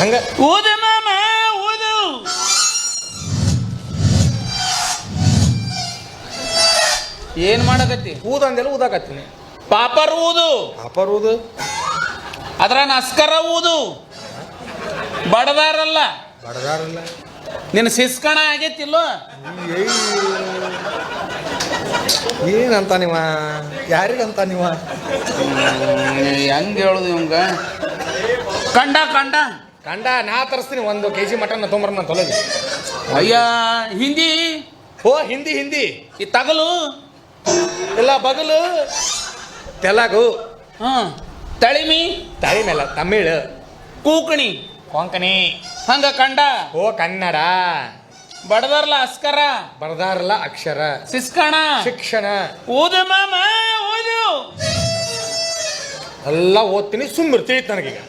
ಹಂಗ ಊದು ಮಾಮ ಊದು. ಏನ್ ಮಾಡಕತ್ತಿ? ಊದಂದೆಲ್ಲ ಊದಾಕತ್ತೀನಿ. ಪಾಪರ್ ಊದು, ಪಾಪರ್ ಊದು, ಅದ್ರ ನಸ್ಕರ ಊದು. ಬಡದಾರಲ್ಲ ಬಡದಾರಲ್ಲ. ನಿನ್ನ ಸಿಸ್ಕಣ ಆಗೈತಿಲ್ಲೋ? ಏನಂತ ನೀವ? ಯಾರಿಗಂತ ನೀವ? ಹೆಂಗ್ ಹೇಳುದು ಇವಂಗ? ಕಂಡ ಕಂಡ ಕಂಡ ನಾ ತರಿಸ್ತೀನಿ. 1 kg ಮಟನ್ ತೊಂಬರ್ ನಾನು ತೊಲಗಿ. ಅಯ್ಯ ಹಿಂದಿ. ಓ ಹಿಂದಿ ಹಿಂದಿ. ಈ ತಗಲು ಎಲ್ಲ ಬಗಲು. ತೆಲಗು. ತಳಿಮಿ ತಳಿಮೆಲ್ಲ ತಮಿಳ್. ಕೂಕಣಿ ಕೊಂಕಣಿ. ಹಂಗ ಕಂಡ. ಓ ಕನ್ನಡ. ಬಡದಾರಲ್ಲ ಅಸ್ಕರ, ಬರದಾರಲ್ಲ ಅಕ್ಷರ. ಸಿಸ್ಕಣ ಶಿಕ್ಷಣ. ಊದು ಮಾಮ ಊದು. ಎಲ್ಲ ಓದ್ತೀನಿ, ಸುಮ್ಮನೆ ತಿಳಿತು ನನಗೀಗ.